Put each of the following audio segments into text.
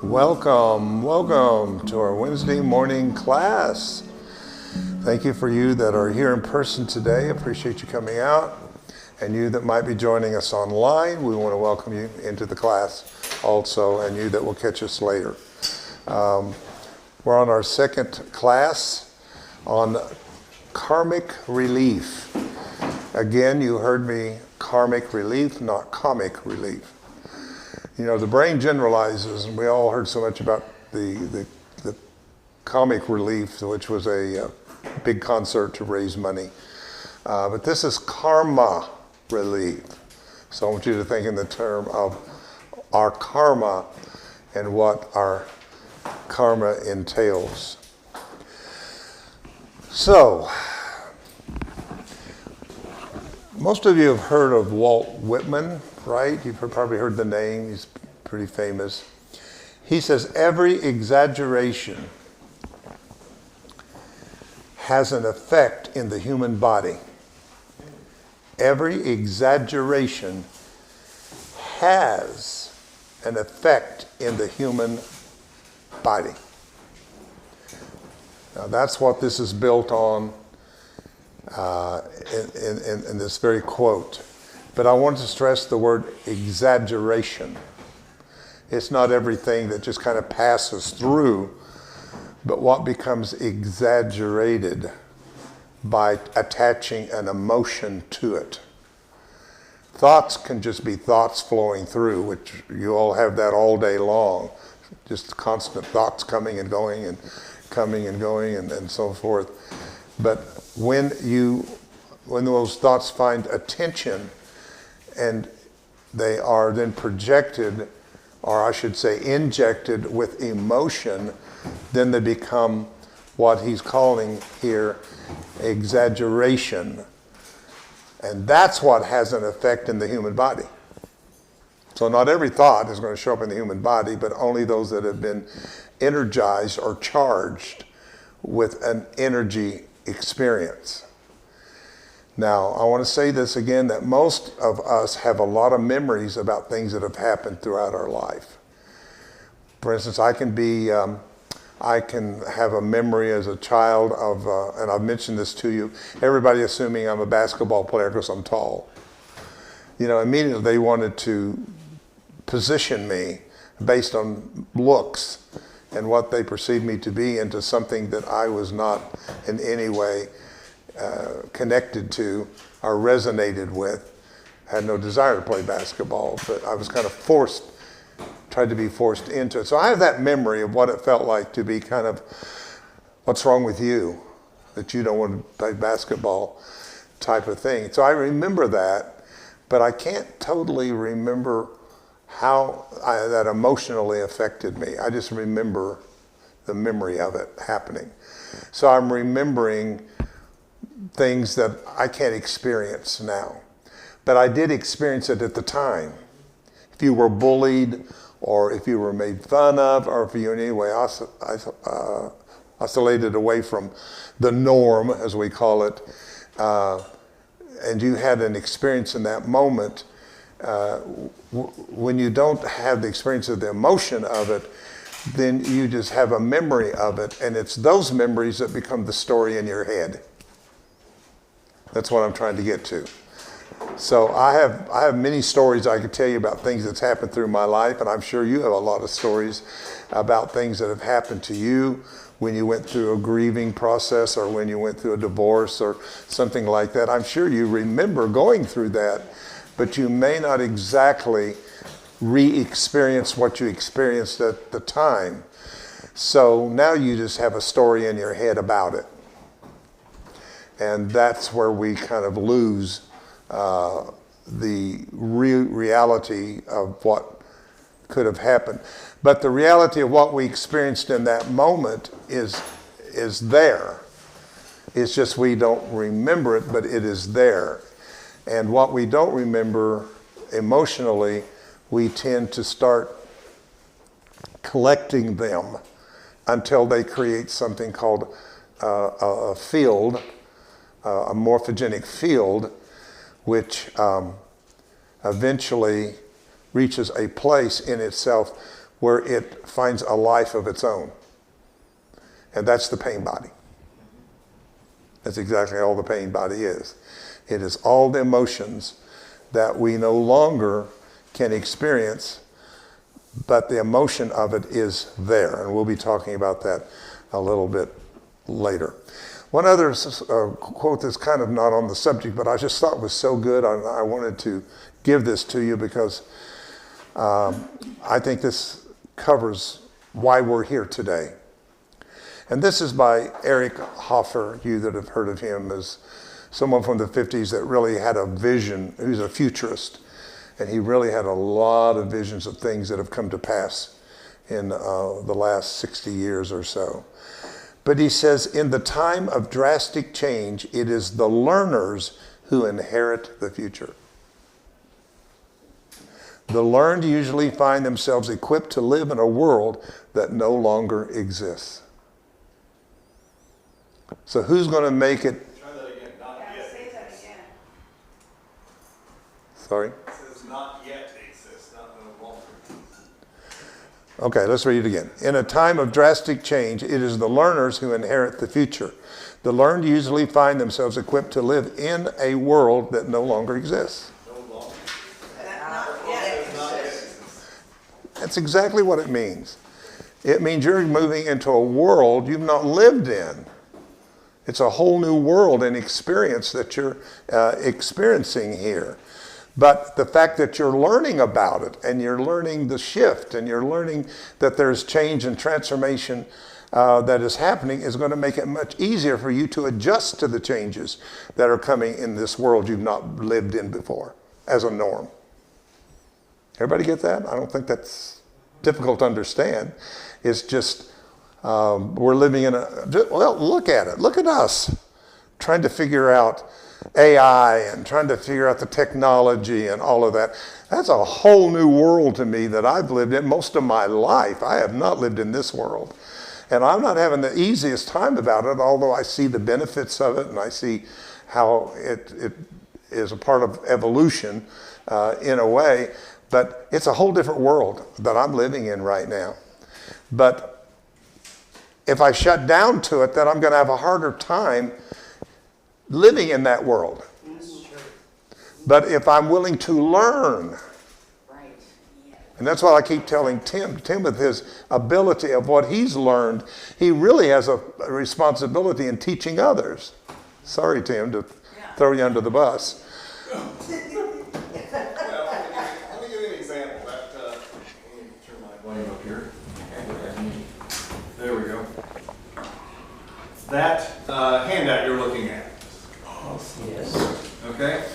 Welcome to our Wednesday morning class. Thank you for you that are here in person today. Appreciate you coming out. And you that might be joining us online, we want to welcome you into the class also, and you that will catch us later. We're on our second class on Karmic Relief. Again, you heard me, Karmic Relief, not Comic Relief. You know, the brain generalizes, and we all heard so much about the Comic Relief, which was a big concert to raise money. But this is Karma Relief. So I want you to think in the term of our karma and what our karma entails. So, most of you have heard of Walt Whitman, right? You've probably heard the name. He's pretty famous. He says every exaggeration has an effect in the human body. Every exaggeration has an effect in the human body. Now that's what this is built on in this very quote. But I want to stress the word exaggeration. It's not everything that just kind of passes through, but what becomes exaggerated by attaching an emotion to it. Thoughts can just be thoughts flowing through, which you all have that all day long. Just constant thoughts coming and going and coming and going and so forth. But when those thoughts find attention and they are then projected, or I should say injected with emotion, then they become what he's calling here exaggeration. And that's what has an effect in the human body. So not every thought is going to show up in the human body, but only those that have been energized or charged with an energy experience. Now, I want to say this again, that most of us have a lot of memories about things that have happened throughout our life. For instance, I can have a memory as a child of, and I've mentioned this to you, everybody assuming I'm a basketball player because I'm tall. You know, immediately they wanted to position me based on looks and what they perceived me to be into something that I was not in any way connected to or resonated with. I had no desire to play basketball, but I was kind of tried to be forced into it. So I have that memory of what it felt like to be kind of, what's wrong with you, that you don't want to play basketball type of thing. So I remember that, but I can't totally remember how that emotionally affected me. I just remember the memory of it happening. So I'm remembering things that I can't experience now. But I did experience it at the time. If you were bullied, or if you were made fun of, or if you in any way oscillated away from the norm, as we call it, and you had an experience in that moment, when you don't have the experience of the emotion of it, then you just have a memory of it, and it's those memories that become the story in your head. That's what I'm trying to get to. So I have many stories I could tell you about things that's happened through my life, and I'm sure you have a lot of stories about things that have happened to you when you went through a grieving process or when you went through a divorce or something like that. I'm sure you remember going through that, but you may not exactly re-experience what you experienced at the time. So now you just have a story in your head about it. And that's where we kind of lose the reality of what could have happened. But the reality of what we experienced in that moment is there. It's just we don't remember it, but it is there. And what we don't remember emotionally, we tend to start collecting them until they create something called a field, a morphogenic field, which eventually reaches a place in itself where it finds a life of its own. And that's the pain body. That's exactly all the pain body is. It is all the emotions that we no longer can experience, but the emotion of it is there. And we'll be talking about that a little bit later. One other quote that's kind of not on the subject, but I just thought was so good, I wanted to give this to you because I think this covers why we're here today. And this is by Eric Hoffer. You that have heard of him as someone from the 50s that really had a vision. He was a futurist, and he really had a lot of visions of things that have come to pass in the last 60 years or so. But he says, in the time of drastic change, it is the learners who inherit the future. The learned usually find themselves equipped to live in a world that no longer exists. So who's going to make it? Try that again. Not yet. Say that again. Sorry? It says not yet exists, not no longer. Okay, let's read it again. In a time of drastic change, it is the learners who inherit the future. The learned usually find themselves equipped to live in a world that no longer exists. No longer. Not yet exists. That's exactly what it means. It means you're moving into a world you've not lived in. It's a whole new world and experience that you're experiencing here. But the fact that you're learning about it, and you're learning the shift, and you're learning that there's change and transformation that is happening, is going to make it much easier for you to adjust to the changes that are coming in this world you've not lived in before as a norm. Everybody get that? I don't think that's difficult to understand. It's just we're living in well, look at it. Look at us trying to figure out AI and trying to figure out the technology and all of that. That's a whole new world to me that I've lived in most of my life. I have not lived in this world. And I'm not having the easiest time about it, although I see the benefits of it and I see how it is a part of evolution in a way. But it's a whole different world that I'm living in right now. But if I shut down to it, then I'm going to have a harder time living in that world. But if I'm willing to learn, and that's what I keep telling Tim with his ability of what he's learned, he really has a responsibility in teaching others. Sorry, Tim, to throw you under the bus. Well, let me give you an example. Let me turn my volume up here. There we go. That handout you're looking at. Yes. Okay?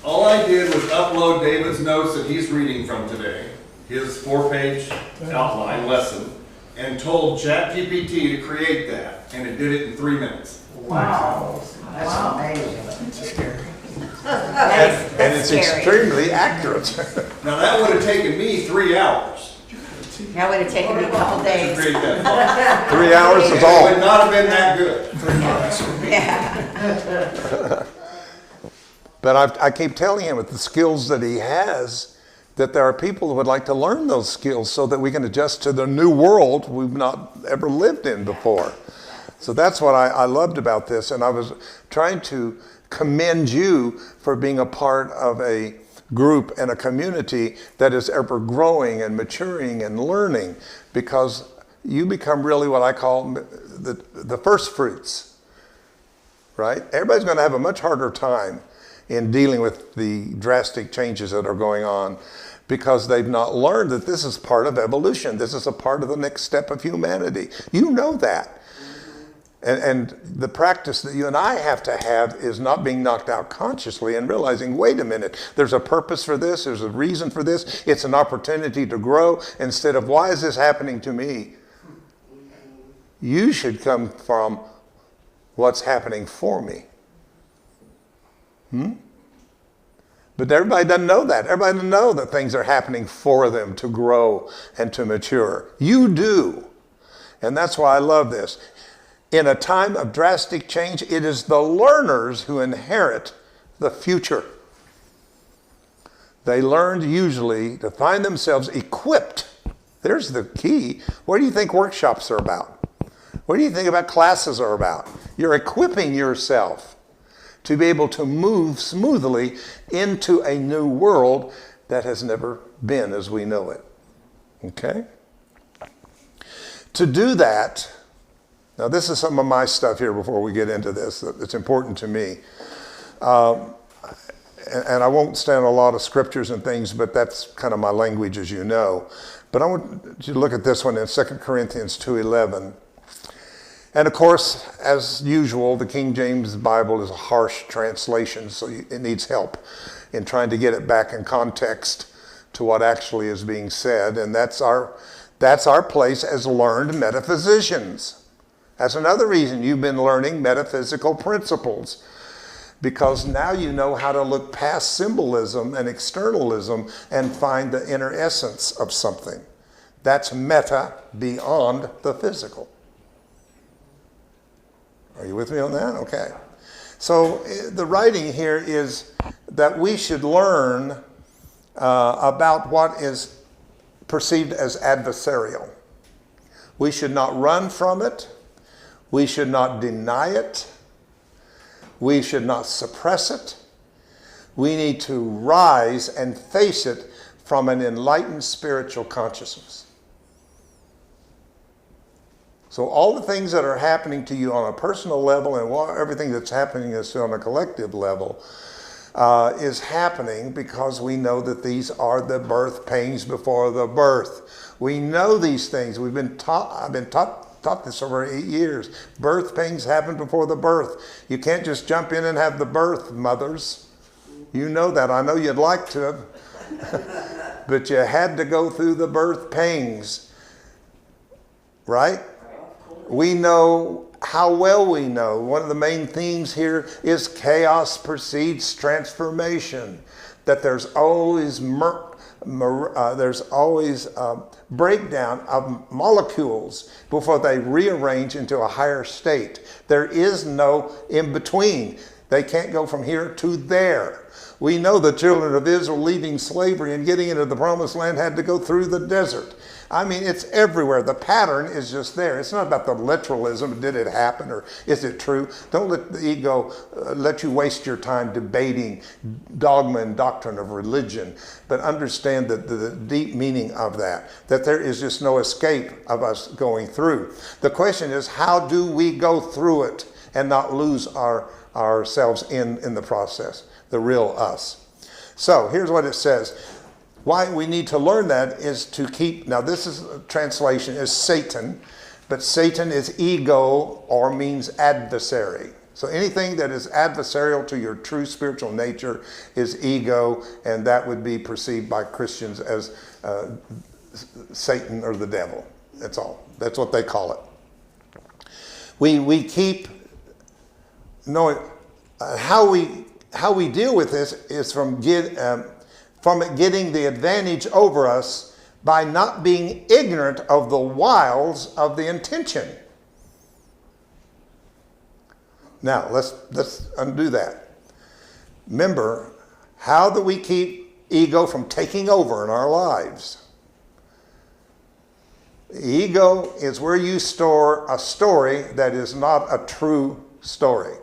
All I did was upload David's notes that he's reading from today, his 4-page outline lesson, and told ChatGPT to create that, and it did it in 3 minutes. Wow. That's amazing. It's scary. And it's extremely accurate. Now that would have taken me 3 hours That would have taken me a couple to days. create that. 3 hours is It all. would not have been that good. Yeah. But I keep telling him with the skills that he has, that there are people who would like to learn those skills so that we can adjust to the new world we've not ever lived in before. So that's what I loved about this. And I was trying to commend you for being a part of a group and a community that is ever growing and maturing and learning, because you become really what I call the first fruits, right? Everybody's going to have a much harder time in dealing with the drastic changes that are going on because they've not learned that this is part of evolution. This is a part of the next step of humanity. You know that. And the practice that you and I have to have is not being knocked out consciously and realizing, wait a minute, there's a purpose for this, there's a reason for this, it's an opportunity to grow, instead of, why is this happening to me? You should come from what's happening for me. But everybody doesn't know that. Everybody doesn't know that things are happening for them to grow and to mature. You do. And that's why I love this. In a time of drastic change, it is the learners who inherit the future. They learned usually to find themselves equipped, There's the key. What do you think workshops are about? What do you think about classes are about? You're equipping yourself to be able to move smoothly into a new world that has never been as we know it. Okay? To do that, now this is some of my stuff here before we get into this. It's important to me. And I won't stand a lot of scriptures and things, but that's kind of my language, as you know. But I want you to look at this one in 2 Corinthians 2:11. And of course, as usual, the King James Bible is a harsh translation, so it needs help in trying to get it back in context to what actually is being said. And that's our place as learned metaphysicians. That's another reason you've been learning metaphysical principles, because now you know how to look past symbolism and externalism and find the inner essence of something. That's meta, beyond the physical. Are you with me on that? Okay. So the writing here is that we should learn about what is perceived as adversarial. We should not run from it. We should not deny it. We should not suppress it. We need to rise and face it from an enlightened spiritual consciousness. So all the things that are happening to you on a personal level and everything that's happening to us on a collective level is happening because we know that these are the birth pains before the birth. We know these things. I've been taught this over 8 years. Birth pains happen before the birth. You can't just jump in and have the birth, mothers. You know that. I know you'd like to have. But you had to go through the birth pains. Right? We know how well we know. One of the main themes here is chaos precedes transformation. That there's always breakdown of molecules before they rearrange into a higher state. There is no in between. They can't go from here to there. We know the children of Israel leaving slavery and getting into the promised land had to go through the desert. I mean, it's everywhere. The pattern is just there. It's not about the literalism. Did it happen or is it true? Don't let the ego let you waste your time debating dogma and doctrine of religion, but understand the deep meaning of that there is just no escape of us going through. The question is, how do we go through it and not lose ourselves in the process, the real us? So here's what it says. Why we need to learn that is to keep, now this is a translation, is Satan, but Satan is ego or means adversary. So anything that is adversarial to your true spiritual nature is ego, and that would be perceived by Christians as Satan or the devil. That's all. That's what they call it. We keep knowing how we deal with this is from it getting the advantage over us by not being ignorant of the wiles of the intention. Now, let's undo that. Remember, how do we keep ego from taking over in our lives? Ego is where you store a story that is not a true story.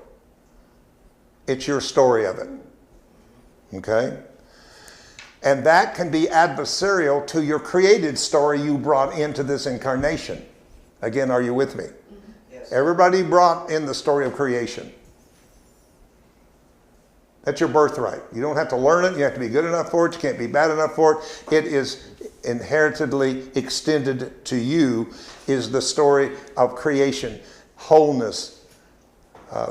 It's your story of it. Okay? And that can be adversarial to your created story you brought into this incarnation. Again, are you with me? Yes. Everybody brought in the story of creation. That's your birthright. You don't have to learn it. You have to be good enough for it. You can't be bad enough for it. It is inheritedly extended to you, is the story of creation, wholeness,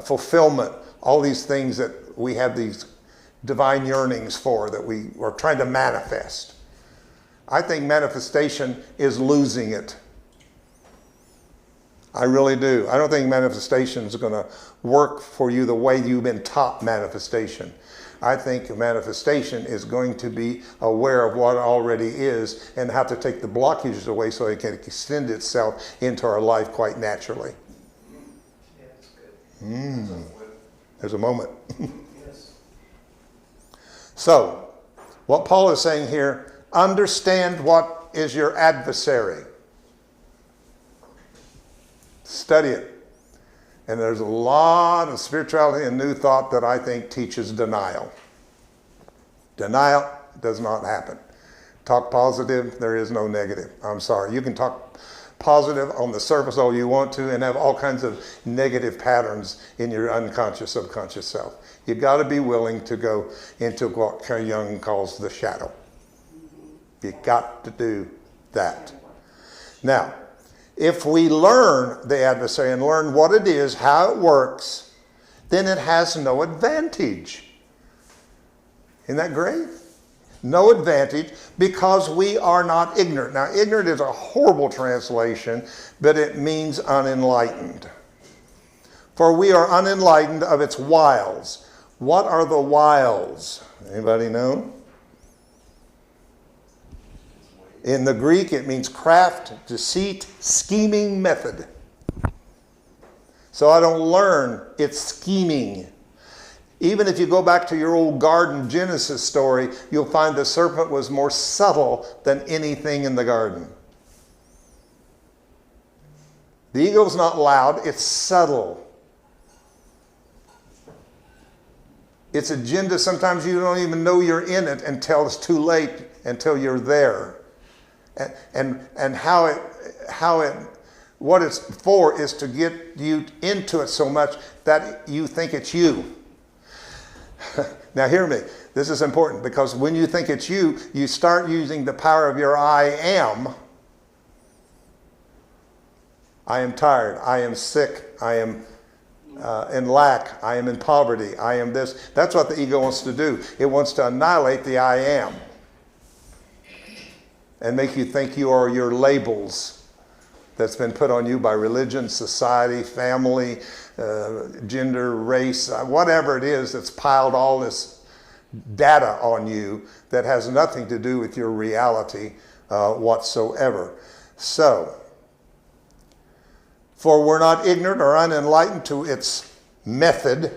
fulfillment, all these things that we have these divine yearnings for that we are trying to manifest. I think manifestation is losing it. I really do. I don't think manifestation is going to work for you the way you've been taught manifestation. I think manifestation is going to be aware of what already is and how to take the blockages away so it can extend itself into our life quite naturally. Yeah, that's good. There's a moment. So, what Paul is saying here, understand what is your adversary? Study it. And there's a lot of spirituality and New Thought that I think teaches denial. Denial does not happen. Talk positive, there is no negative. I'm sorry. You can talk positive on the surface all you want to and have all kinds of negative patterns in your unconscious, subconscious self. You've got to be willing to go into what Carl Jung calls the shadow. You've got to do that. Now, if we learn the adversary and learn what it is, how it works, then it has no advantage. Isn't that great? No advantage, because we are not ignorant. Now, ignorant is a horrible translation, but it means unenlightened. For we are unenlightened of its wiles. What are the wiles? Anybody know? In the Greek, it means craft, deceit, scheming method. So I don't learn its scheming. Even if you go back to your old garden Genesis story, you'll find the serpent was more subtle than anything in the garden. The ego's not loud, it's subtle. Its agenda, sometimes you don't even know you're in it until it's too late, until you're there. And what it's for is to get you into it so much that you think it's you. Now hear me, this is important, because when you think it's you, you start using the power of your I am. I am tired, I am sick, I am in lack, I am in poverty, I am this. That's what the ego wants to do. It wants to annihilate the I am and make you think you are your labels that's been put on you by religion, society, family, gender, race, whatever it is that's piled all this data on you that has nothing to do with your reality whatsoever. So, for we're not ignorant or unenlightened to its method,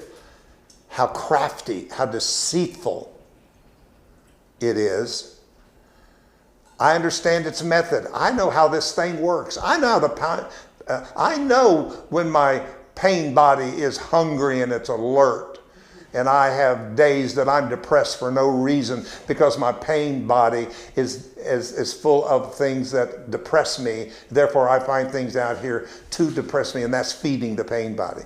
how crafty, how deceitful it is. I understand its method. I know how this thing works. I know I know when my pain body is hungry and it's alert, and I have days that I'm depressed for no reason because my pain body is full of things that depress me. Therefore, I find things out here to depress me, and that's feeding the pain body.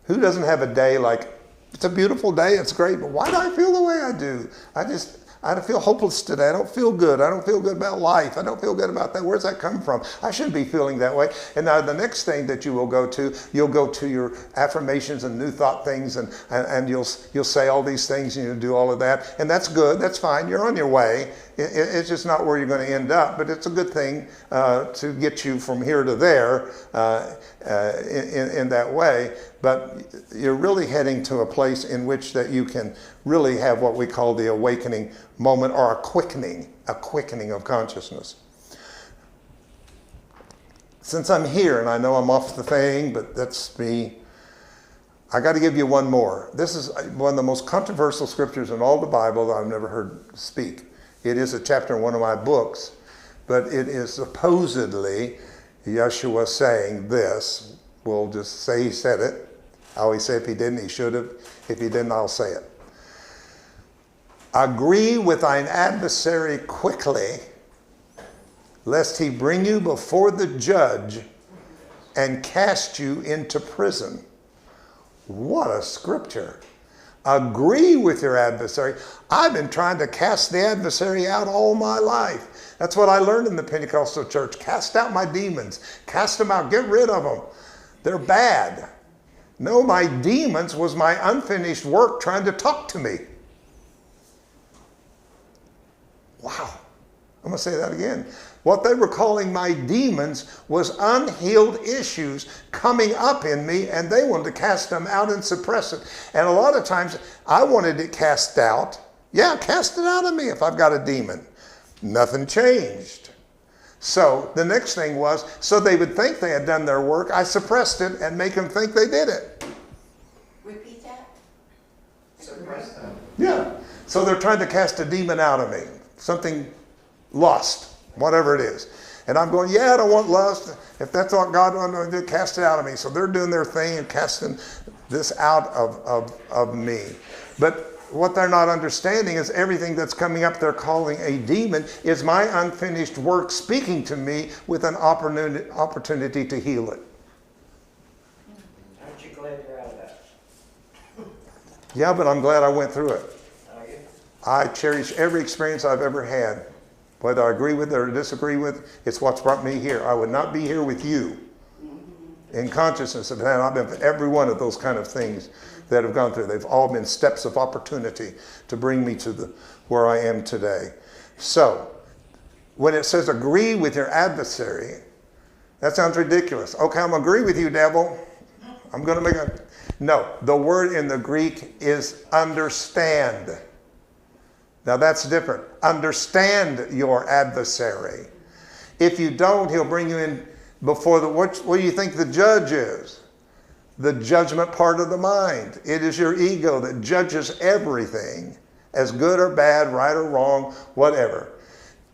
Who doesn't have a day like, it's a beautiful day, it's great, but why do I feel the way I do? I feel hopeless today. I don't feel good. I don't feel good about life. I don't feel good about that. Where's that come from? I shouldn't be feeling that way. And now the next thing that you will go to, you'll go to your affirmations and New Thought things, and you'll say all these things, and you'll do all of that. And that's good. That's fine. You're on your way. It's just not where you're going to end up, but it's a good thing to get you from here to there in that way. But you're really heading to a place in which that you can really have what we call the awakening moment, or a quickening of consciousness. Since I'm here, and I know I'm off the thing, but that's me, I got to give you one more. This is one of the most controversial scriptures in all the Bible that I've never heard speak. It is a chapter in one of my books, but it is supposedly Yeshua saying this. We'll just say he said it. I always say if he didn't, he should have. If he didn't, I'll say it. Agree with thine adversary quickly, lest he bring you before the judge and cast you into prison. What a scripture. Agree with your adversary. I've been trying to cast the adversary out all my life. That's what I learned in the Pentecostal church. Cast out my demons. Cast them out. Get rid of them. They're bad. No, my demons was my unfinished work trying to talk to me. Wow. I'm going to say that again. What they were calling my demons was unhealed issues coming up in me, and they wanted to cast them out and suppress it. And a lot of times I wanted it cast out. Yeah, cast it out of me if I've got a demon. Nothing changed. So the next thing was, so they would think they had done their work, I suppressed it and make them think they did it. Repeat that. Suppress them. Yeah. So they're trying to cast a demon out of me. something lust, whatever it is. And I'm going, yeah, I don't want lust. If that's what God wanted to do, cast it out of me. So they're doing their thing and casting this out of me. But what they're not understanding is everything that's coming up they're calling a demon is my unfinished work speaking to me with an opportunity to heal it. Aren't you glad you're out of that? Yeah, but I'm glad I went through it. Are you? I cherish every experience I've ever had. Whether I agree with it or disagree with it, it's what's brought me here. I would not be here with you in consciousness if it had not been for every one of those kind of things that have gone through. They've all been steps of opportunity to bring me to where I am today. So, when it says agree with your adversary, that sounds ridiculous. Okay, I'm going to agree with you, devil. I'm going to make a... No, the word in the Greek is understand. Now that's different. Understand your adversary. If you don't, he'll bring you in before what do you think the judge is? The judgment part of the mind. It is your ego that judges everything as good or bad, right or wrong, whatever.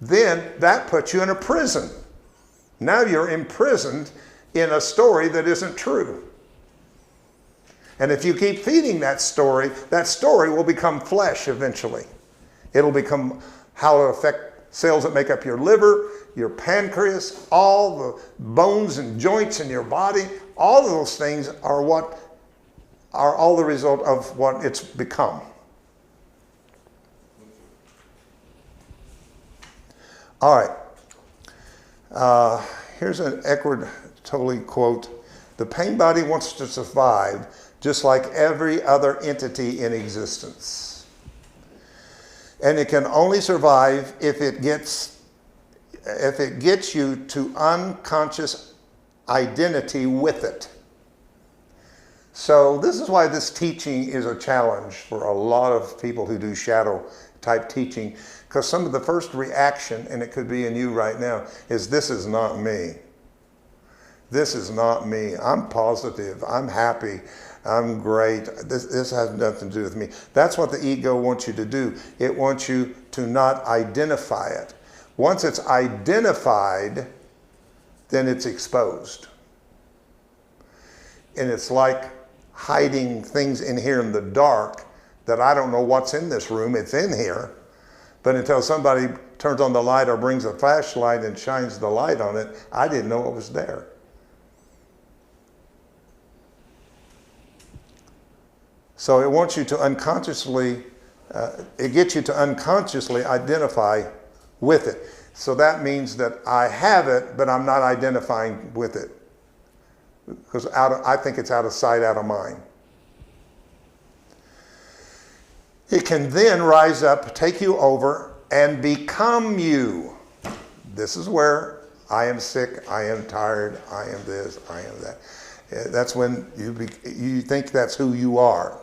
Then that puts you in a prison. Now you're imprisoned in a story that isn't true. And if you keep feeding that story will become flesh eventually. It'll become how it'll affect cells that make up your liver, your pancreas, all the bones and joints in your body. All of those things are all the result of what it's become. All right. Here's an Eckhart Tolle quote. The pain body wants to survive just like every other entity in existence. And it can only survive if it gets you to unconscious identity with it. So this is why this teaching is a challenge for a lot of people who do shadow type teaching, because some of the first reaction, and it could be in you right now, is this is not me. This is not me. I'm positive. I'm happy. I'm great. This has nothing to do with me. That's what the ego wants you to do. It wants you to not identify it. Once it's identified, then it's exposed. And it's like hiding things in here in the dark that I don't know what's in this room. It's in here. But until somebody turns on the light or brings a flashlight and shines the light on it, I didn't know it was there. So it wants you to unconsciously, it gets you to unconsciously identify with it. So that means that I have it, but I'm not identifying with it. Because I think it's out of sight, out of mind. It can then rise up, take you over, and become you. This is where I am sick, I am tired, I am this, I am that. That's when you think that's who you are.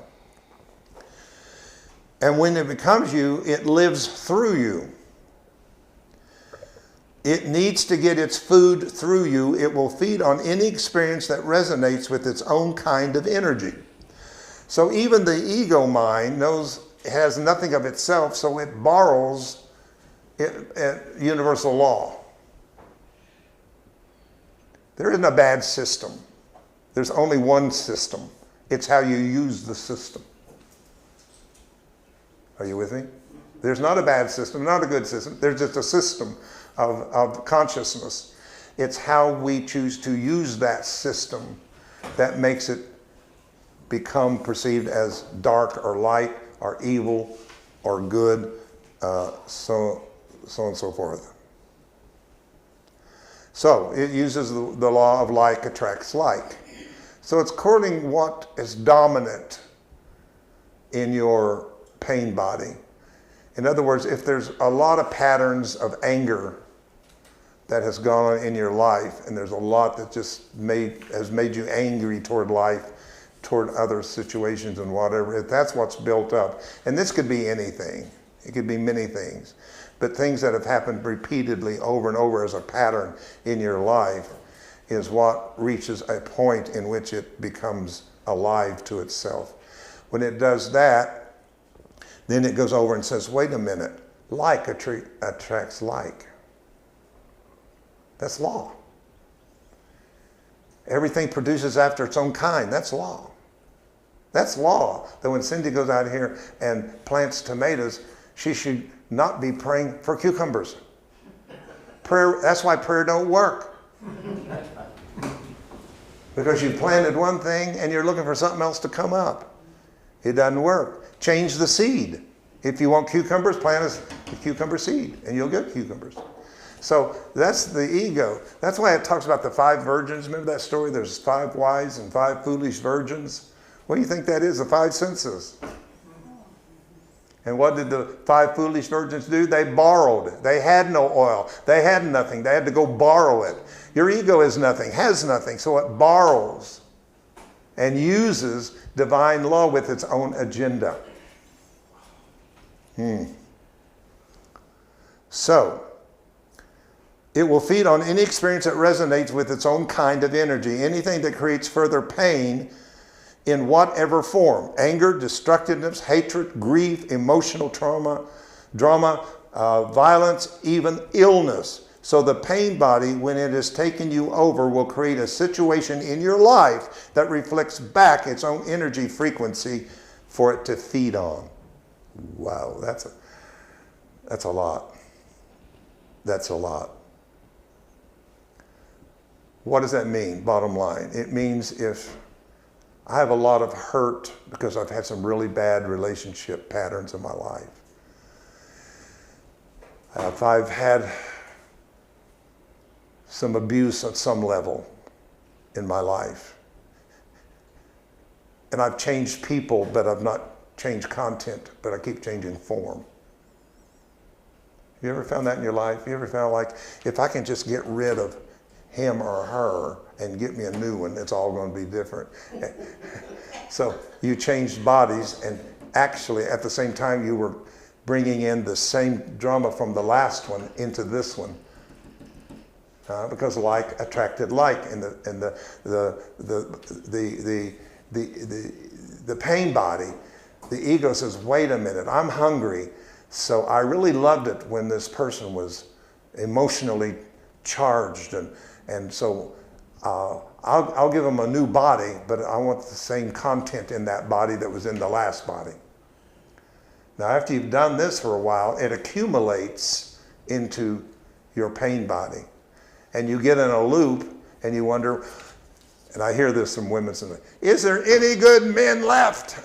And when it becomes you, it lives through you. It needs to get its food through you. It will feed on any experience that resonates with its own kind of energy. So even the ego mind knows it has nothing of itself, so it borrows universal law. There isn't a bad system. There's only one system. It's how you use the system. Are you with me? There's not a bad system, not a good system. There's just a system of consciousness. It's how we choose to use that system that makes it become perceived as dark or light or evil or good, so on and so forth. So it uses the law of like attracts like. So it's courting what is dominant in your pain body. In other words, if there's a lot of patterns of anger that has gone on in your life, and there's a lot that just has made you angry toward life, toward other situations and whatever, if that's what's built up, and this could be anything, it could be many things, but things that have happened repeatedly over and over as a pattern in your life is what reaches a point in which it becomes alive to itself. When it does that, then it goes over and says, wait a minute, like attracts like. That's law. Everything produces after its own kind. That's law. That's law. That when Cindy goes out here and plants tomatoes, she should not be praying for cucumbers. Prayer, that's why prayer don't work. Because you planted one thing and you're looking for something else to come up. It doesn't work. Change the seed. If you want cucumbers, plant a cucumber seed and you'll get cucumbers. So that's the ego. That's why it talks about the 5 virgins. Remember that story? There's 5 wise and 5 foolish virgins. What do you think that is? The 5 senses. And what did the 5 foolish virgins do? They borrowed. They had no oil. They had nothing. They had to go borrow it. Your ego is nothing, has nothing, so it borrows and uses divine law with its own agenda. So, it will feed on any experience that resonates with its own kind of energy. Anything that creates further pain in whatever form. Anger, destructiveness, hatred, grief, emotional trauma, drama, violence, even illness. So the pain body, when it has taken you over, will create a situation in your life that reflects back its own energy frequency for it to feed on. Wow, that's a lot. That's a lot. What does that mean, bottom line? It means if I have a lot of hurt because I've had some really bad relationship patterns in my life. If I've had some abuse at some level in my life, and I've changed people, but I've not changed content, but I keep changing form. You ever found that in your life? You ever found like, if I can just get rid of him or her and get me a new one, it's all going to be different. So you changed bodies, and actually at the same time you were bringing in the same drama from the last one into this one. Because like attracted like, and the pain body, the ego says, wait a minute, I'm hungry. So I really loved it when this person was emotionally charged, and so I'll give them a new body, but I want the same content in that body that was in the last body. Now after you've done this for a while, it accumulates into your pain body. And you get in a loop and you wonder, and I hear this from women, is there any good men left?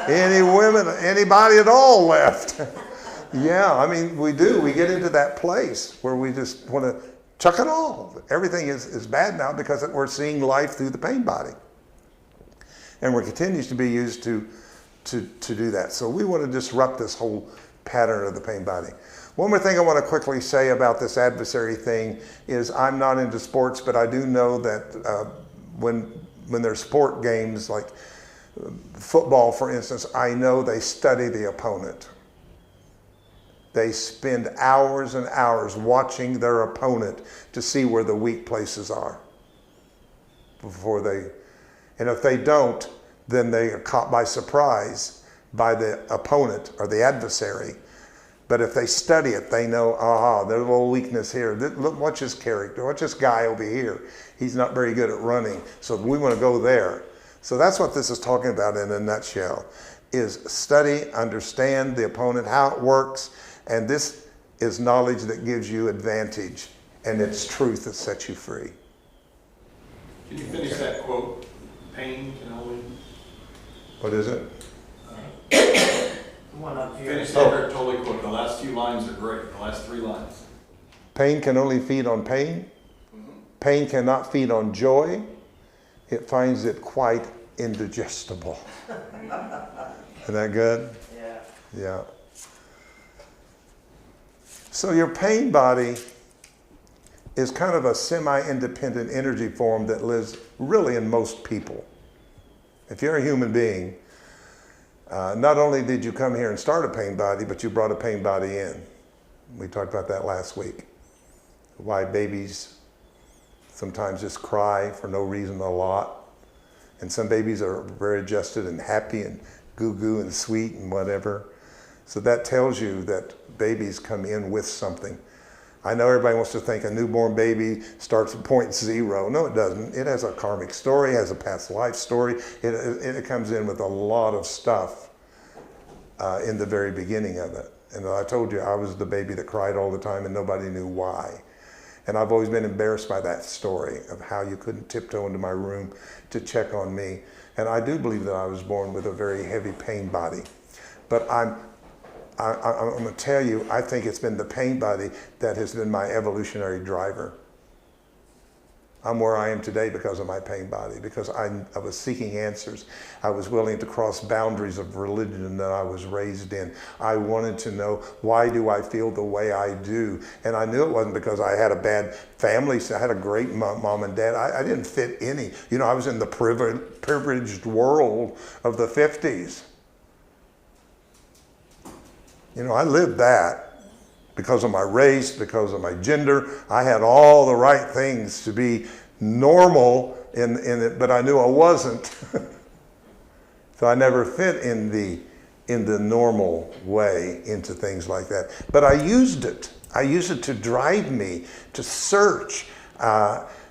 Any women, anybody at all left? Yeah, I mean, we do. We get into that place where we just want to chuck it all. Everything is bad now because we're seeing life through the pain body. And we're continues to be used to do that. So we want to disrupt this whole pattern of the pain body. One more thing I want to quickly say about this adversary thing is I'm not into sports, but I do know that when there's sport games like football, for instance, I know they study the opponent. They spend hours and hours watching their opponent to see where the weak places are and if they don't, then they are caught by surprise by the opponent or the adversary. But if they study it, they know, there's a little weakness here. Look, watch his character. Watch this guy over here. He's not very good at running, so we want to go there. So that's what this is talking about in a nutshell, is study, understand the opponent, how it works, and this is knowledge that gives you advantage, and it's truth that sets you free. Can you finish that quote? Pain can only... What is it? One up here. Finish that Eckhart Tolle quote. The last few lines are great. The last 3 lines. Pain can only feed on pain. Pain cannot feed on joy. It finds it quite indigestible. Isn't that good? Yeah. Yeah. So your pain body is kind of a semi-independent energy form that lives really in most people. If you're a human being, not only did you come here and start a pain body, but you brought a pain body in. We talked about that last week. Why babies sometimes just cry for no reason a lot. And some babies are very adjusted and happy and goo and sweet and whatever. So that tells you that babies come in with something. I know everybody wants to think a newborn baby starts at point zero. No, it doesn't. It has a karmic story, has a past life story. It comes in with a lot of stuff in the very beginning of it. And I told you I was the baby that cried all the time and nobody knew why. And I've always been embarrassed by that story of how you couldn't tiptoe into my room to check on me. And I do believe that I was born with a very heavy pain body. But I'm going to tell you, I think it's been the pain body that has been my evolutionary driver. I'm where I am today because of my pain body, because I was seeking answers. I was willing to cross boundaries of religion that I was raised in. I wanted to know, why do I feel the way I do? And I knew it wasn't because I had a bad family. So I had a great mom and dad. I didn't fit any. You know, I was in the privileged world of the 50s. You know, I lived that. Because of my race, because of my gender, I had all the right things to be normal in it, but I knew I wasn't. So I never fit in the normal way into things like that. But I used it. I used it to drive me to search.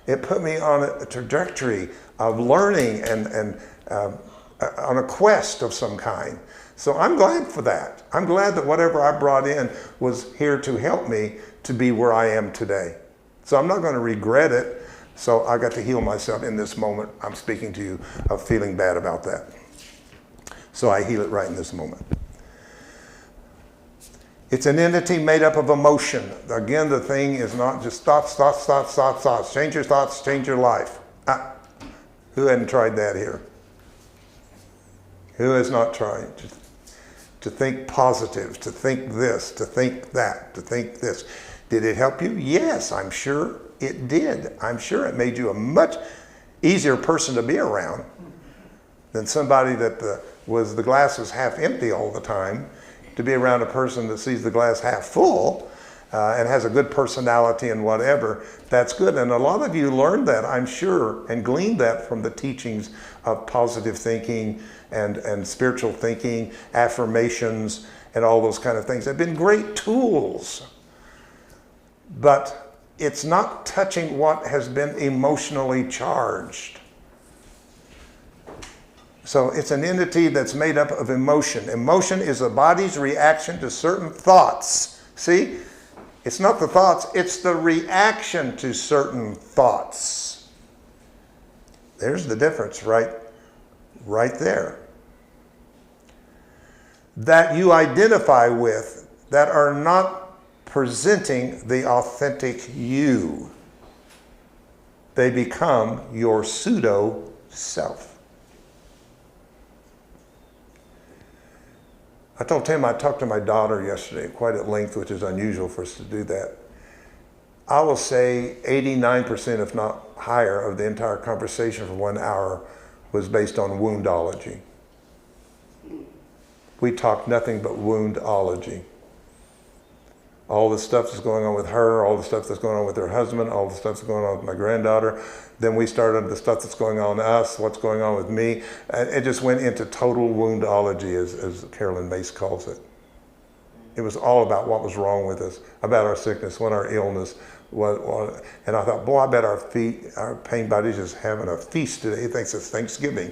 It put me on a trajectory of learning and on a quest of some kind. So I'm glad for that. I'm glad that whatever I brought in was here to help me to be where I am today. So I'm not going to regret it. So I got to heal myself in this moment. I'm speaking to you of feeling bad about that. So I heal it right in this moment. It's an entity made up of emotion. Again, the thing is not just thoughts. Change your thoughts, change your life. Who hadn't tried that here? Who has not tried? To think positive, to think this, to think that, to think this. Did it help you? Yes, I'm sure it did. I'm sure it made you a much easier person to be around than somebody that the glass was half empty all the time, to be around a person that sees the glass half full and has a good personality and whatever. That's good. And a lot of you learned that, I'm sure, and gleaned that from the teachings of positive thinking and spiritual thinking, affirmations, and all those kind of things. They've been great tools. But it's not touching what has been emotionally charged. So it's an entity that's made up of emotion. Emotion is the body's reaction to certain thoughts. See? It's not the thoughts, it's the reaction to certain thoughts. There's the difference right there. That you identify with, that are not presenting the authentic you. They become your pseudo self. I told Tim I talked to my daughter yesterday quite at length, which is unusual for us to do that. I will say 89%, if not higher, of the entire conversation for 1 hour was based on woundology. We talked nothing but woundology. All the stuff that's going on with her, all the stuff that's going on with her husband, all the stuff that's going on with my granddaughter. Then we started the stuff that's going on with us, what's going on with me. And it just went into total woundology, as Carolyn Mace calls it. It was all about what was wrong with us, about our sickness, what our illness was. And I thought, boy, I bet our pain body's just having a feast today. He thinks it's Thanksgiving.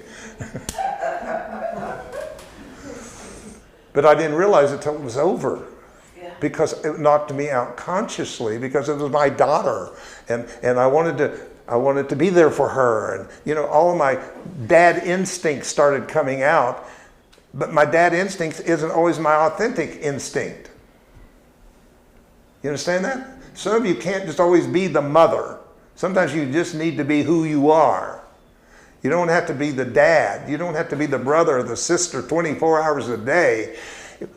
But I didn't realize it until it was over. Because it knocked me out consciously, because it was my daughter, and I wanted to be there for her, and you know, all of my dad instincts started coming out, but my dad instinct isn't always my authentic instinct. You understand that? Some of you can't just always be the mother. Sometimes you just need to be who you are. You don't have to be the dad. You don't have to be the brother or the sister 24 hours a day.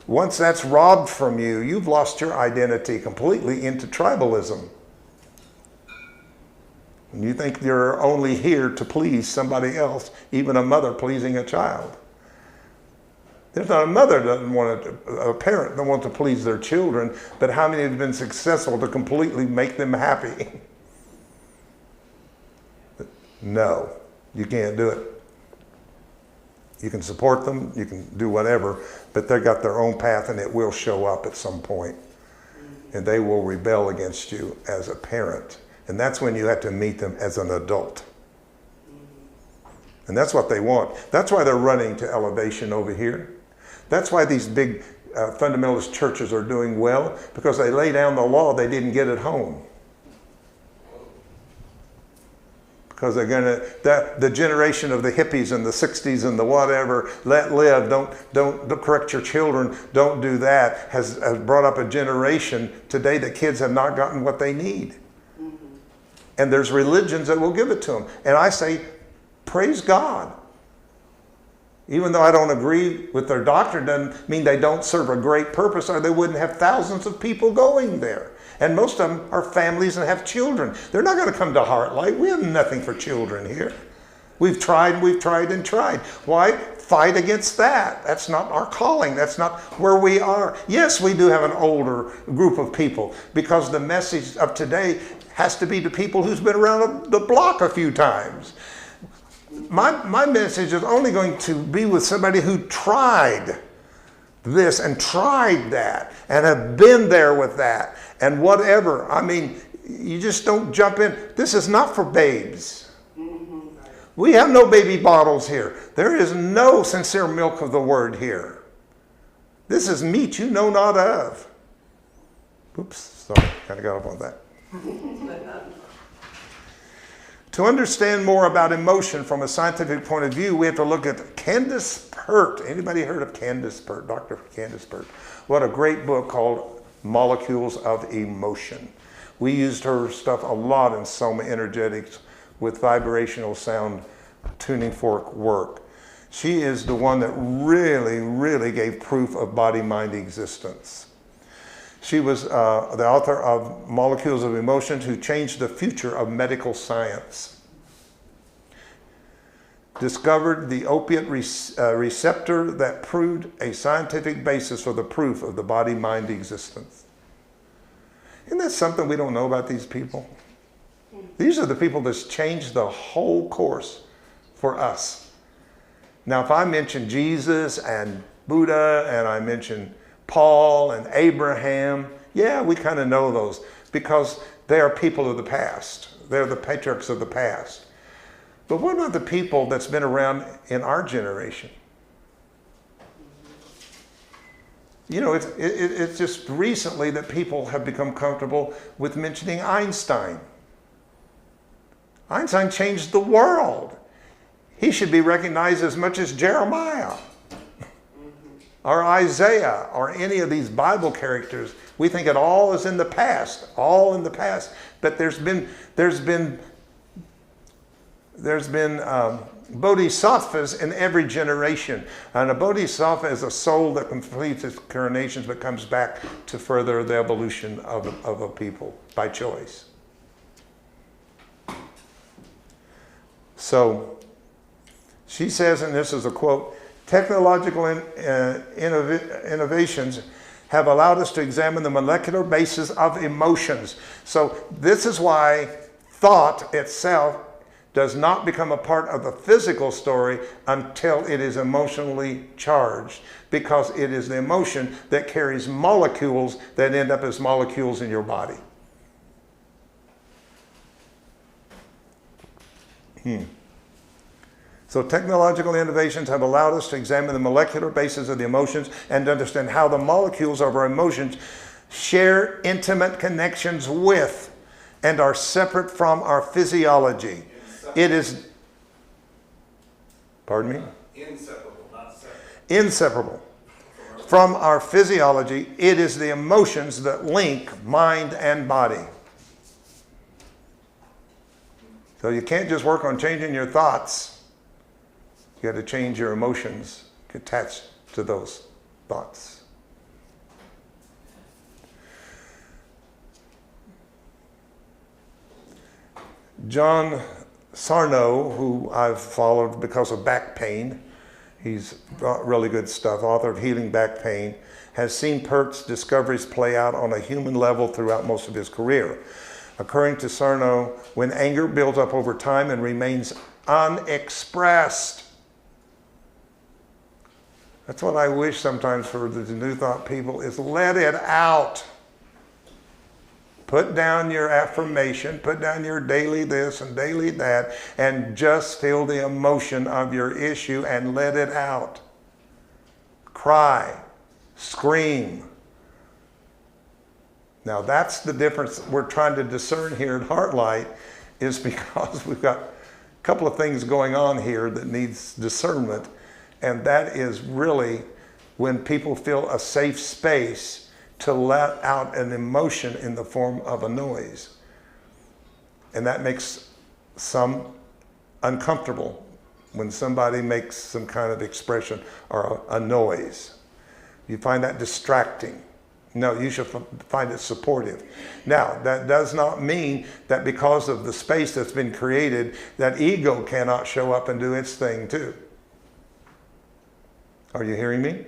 Once that's robbed from you, you've lost your identity completely into tribalism. And you think you're only here to please somebody else, even a mother pleasing a child. There's not a mother that doesn't want to, a parent that wants to please their children, but how many have been successful to completely make them happy? No, you can't do it. You can support them, you can do whatever, but they've got their own path and it will show up at some point. And they will rebel against you as a parent. And that's when you have to meet them as an adult. And that's what they want. That's why they're running to elevation over here. That's why these big fundamentalist churches are doing well, because they lay down the law they didn't get at home. Because they're going to, the generation of the hippies and the 60s and the whatever, let live, don't correct your children, don't do that, has brought up a generation today that kids have not gotten what they need. And there's religions that will give it to them. And I say, praise God. Even though I don't agree with their doctrine, doesn't mean they don't serve a great purpose, or they wouldn't have thousands of people going there. And most of them are families and have children. They're not going to come to HeartLight. We have nothing for children here. We've tried and tried. Why? Fight against that. That's not our calling. That's not where we are. Yes, we do have an older group of people, because the message of today has to be to people who's been around the block a few times. My message is only going to be with somebody who tried this and tried that and have been there with that and whatever. I mean, you just don't jump in. This is not for babes. We have no baby bottles here. There is no sincere milk of the word here. This is meat you know not of. Oops, sorry, kind of got up on that. To understand more about emotion from a scientific point of view, we have to look at Candace Pert. Anybody heard of Candace Pert? Dr. Candace Pert. What a great book called Molecules of Emotion. We used her stuff a lot in Soma Energetics with vibrational sound tuning fork work. She is the one that really, really gave proof of body-mind existence. She was the author of Molecules of Emotion, who changed the future of medical science. Discovered the opiate receptor that proved a scientific basis for the proof of the body-mind existence. Isn't that something we don't know about these people? These are the people that's changed the whole course for us. Now, if I mention Jesus and Buddha and I mention Paul and Abraham, yeah, we kind of know those because they are people of the past. They're the patriarchs of the past. But what about the people that's been around in our generation? You know, it's just recently that people have become comfortable with mentioning Einstein. Einstein changed the world. He should be recognized as much as Jeremiah or Isaiah or any of these Bible characters. We think it all is in the past, all in the past. But there's been bodhisattvas in every generation. And a bodhisattva is a soul that completes its incarnations but comes back to further the evolution of a people by choice. So she says, and this is a quote, technological innovations have allowed us to examine the molecular basis of emotions. So this is why thought itself does not become a part of the physical story until it is emotionally charged, because it is the emotion that carries molecules that end up as molecules in your body. So technological innovations have allowed us to examine the molecular basis of the emotions and to understand how the molecules of our emotions share intimate connections with and are separate from our physiology. It is, pardon me? Inseparable, not separate. Inseparable from our physiology. It is the emotions that link mind and body. So you can't just work on changing your thoughts. You got to change your emotions attached to those thoughts. John Sarno, who I've followed because of back pain, he's got really good stuff, author of Healing Back Pain, has seen Pert's discoveries play out on a human level throughout most of his career. According to Sarno, when anger builds up over time and remains unexpressed, That's what I wish sometimes for the New Thought people is let it out. Put down your affirmation, put down your daily this and daily that, and just feel the emotion of your issue and let it out. Cry, scream. Now that's the difference we're trying to discern here at HeartLight, is because we've got a couple of things going on here that needs discernment, and that is really when people feel a safe space to let out an emotion in the form of a noise. And that makes some uncomfortable when somebody makes some kind of expression or a noise. You find that distracting. No, you should find it supportive. Now, that does not mean that because of the space that's been created, that ego cannot show up and do its thing too. Are you hearing me?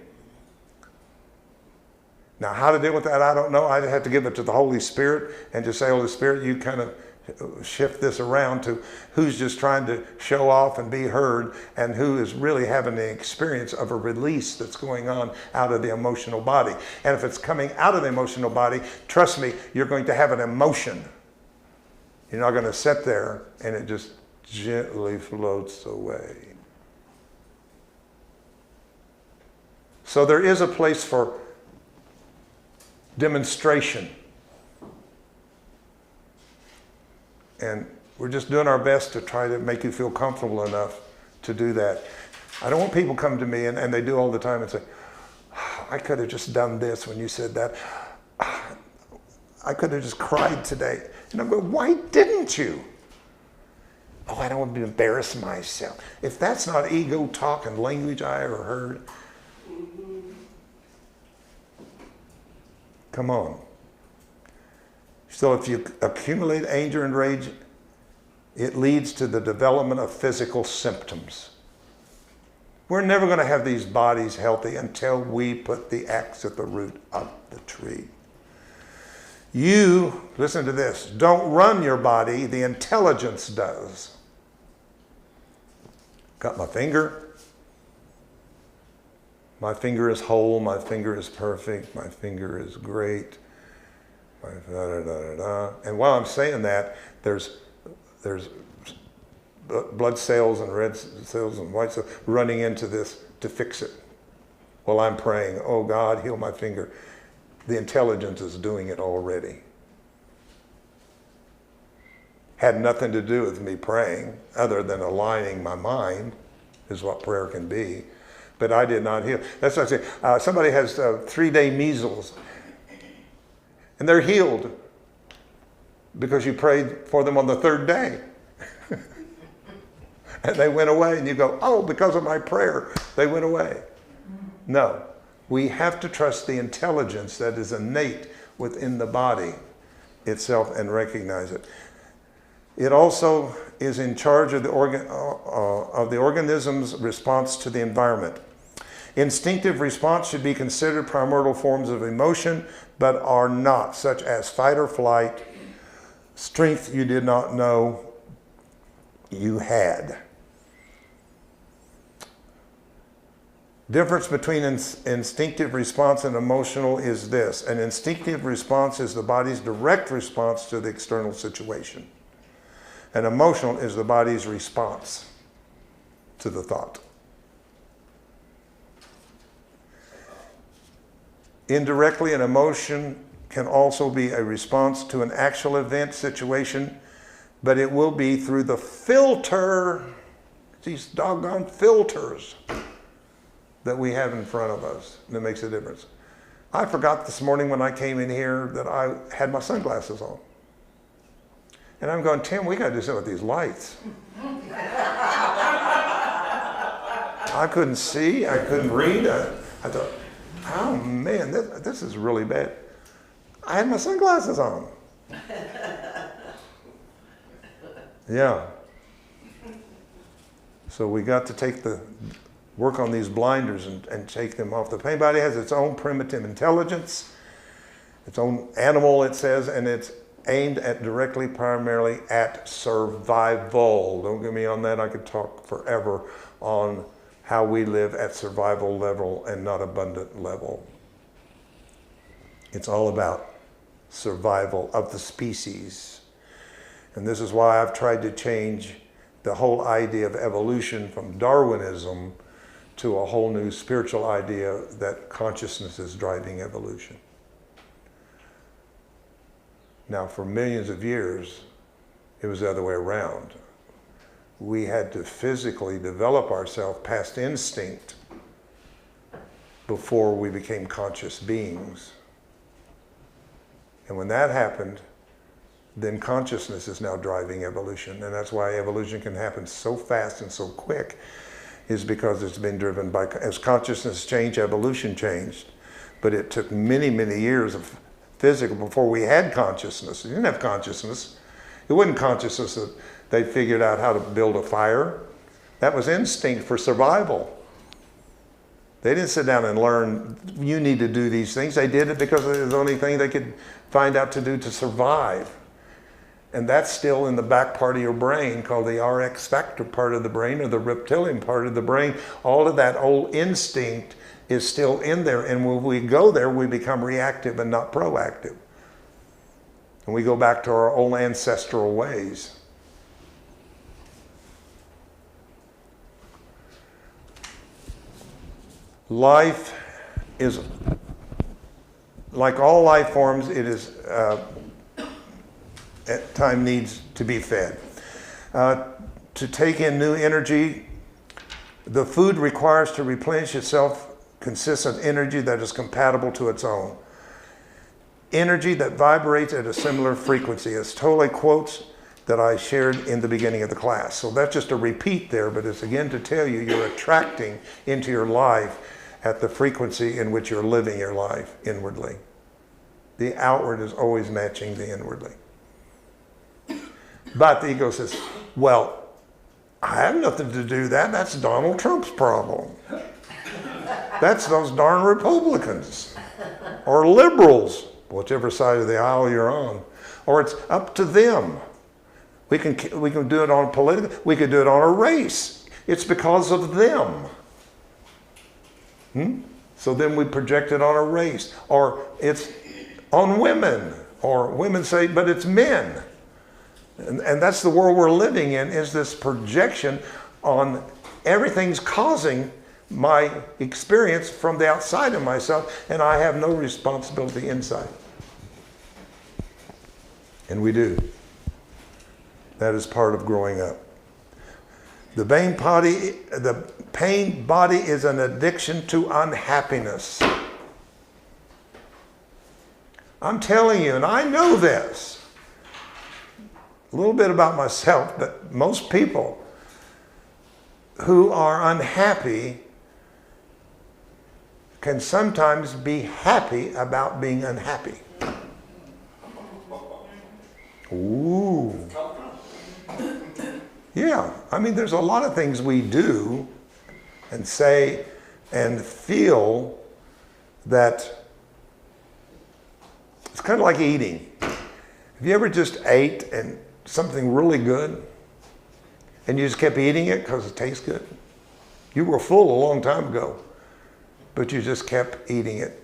Now, how to deal with that, I don't know. I'd have to give it to the Holy Spirit and just say, Holy Spirit, you kind of shift this around to who's just trying to show off and be heard and who is really having the experience of a release that's going on out of the emotional body. And if it's coming out of the emotional body, trust me, you're going to have an emotion. You're not going to sit there and it just gently floats away. So there is a place for demonstration. And we're just doing our best to try to make you feel comfortable enough to do that. I don't want people come to me, and they do all the time, and say, I could have just done this when you said that. I could have just cried today. And I'm going, why didn't you? Oh, I don't want to embarrass myself. If that's not ego talk and language I ever heard, come on. So if you accumulate anger and rage, it leads to the development of physical symptoms. We're never going to have these bodies healthy until we put the axe at the root of the tree. You, listen to this, don't run your body, the intelligence does. Got my finger. My finger is whole, my finger is perfect, my finger is great. And while I'm saying that, there's blood cells and red cells and white cells running into this to fix it. While I'm praying, oh God, heal my finger. The intelligence is doing it already. Had nothing to do with me praying, other than aligning my mind, is what prayer can be. But I did not heal. That's what I say. Somebody has 3-day measles, and they're healed because you prayed for them on the 3rd day. And they went away, and you go, oh, because of my prayer, they went away. No, we have to trust the intelligence that is innate within the body itself and recognize it. It also is in charge of the organism's response to the environment. Instinctive response should be considered primordial forms of emotion, but are not, such as fight or flight, strength you did not know you had. Difference between instinctive response and emotional is this. An instinctive response is the body's direct response to the external situation. An emotional is the body's response to the thought. Indirectly, an emotion can also be a response to an actual event situation, but it will be through the filter, these doggone filters that we have in front of us that makes a difference. I forgot this morning when I came in here that I had my sunglasses on. And I'm going, Tim, we got to do something with these lights. I couldn't see, I couldn't read. I thought, oh man, this is really bad. I had my sunglasses on. Yeah. So we got to work on these blinders and take them off. The pain body has its own primitive intelligence, its own animal, it says, and it's aimed at primarily at survival. Don't get me on that. I could talk forever on how we live at survival level and not abundant level. It's all about survival of the species. And this is why I've tried to change the whole idea of evolution from Darwinism to a whole new spiritual idea that consciousness is driving evolution. Now, for millions of years, it was the other way around. We had to physically develop ourselves past instinct before we became conscious beings. And when that happened, then consciousness is now driving evolution. And that's why evolution can happen so fast and so quick, is because it's been driven by, as consciousness changed, evolution changed. But it took many, many years of physical before we had consciousness. You didn't have consciousness. It wasn't consciousness that they figured out how to build a fire. That was instinct for survival. They didn't sit down and learn, you need to do these things. They did it because it was the only thing they could find out to do to survive. And that's still in the back part of your brain, called the RX factor part of the brain, or the reptilian part of the brain. All of that old instinct is still in there. And when we go there, we become reactive and not proactive. And we go back to our old ancestral ways. Life is, like all life forms, it is at time needs to be fed. To take in new energy, the food requires to replenish itself consists of energy that is compatible to its own. Energy that vibrates at a similar frequency, as Tolle quotes that I shared in the beginning of the class. So that's just a repeat there, but it's again to tell you you're attracting into your life at the frequency in which you're living your life inwardly. The outward is always matching the inwardly. But the ego says, well, I have nothing to do that. That's Donald Trump's problem. That's those darn Republicans or liberals, whichever side of the aisle you're on. Or it's up to them. We can do it on political, we could do it on a race. It's because of them. So then we project it on a race. Or it's on women. Or women say, but it's men. And that's the world we're living in, is this projection on everything's causing my experience from the outside of myself, and I have no responsibility inside. And we do. That is part of growing up. The pain body is an addiction to unhappiness. I'm telling you, and I know this. A little bit about myself, but most people who are unhappy can sometimes be happy about being unhappy. Ooh. Yeah, I mean, there's a lot of things we do and say and feel that it's kind of like eating. Have you ever just ate and something really good and you just kept eating it because it tastes good? You were full a long time ago, but you just kept eating it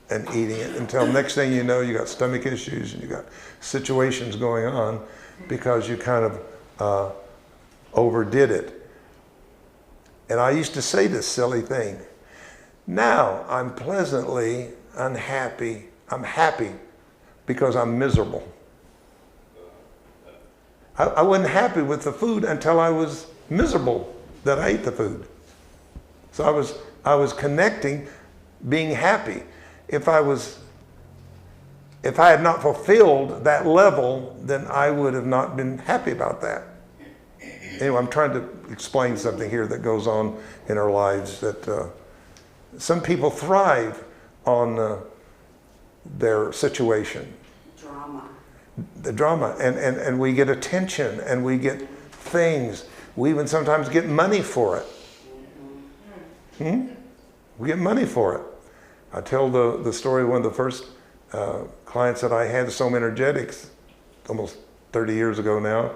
and eating it until next thing you know, you got stomach issues and you got situations going on because you kind of overdid it. And I used to say this silly thing. Now I'm pleasantly unhappy. I'm happy because I'm miserable. I wasn't happy with the food until I was miserable that I ate the food. So I was connecting being happy. If I had not fulfilled that level, then I would have not been happy about that. Anyway, I'm trying to explain something here that goes on in our lives, that some people thrive on their situation. The drama, and we get attention, and we get things. We even sometimes get money for it. We get money for it. I tell the story of one of the first clients that I had, Some Energetics, almost 30 years ago now.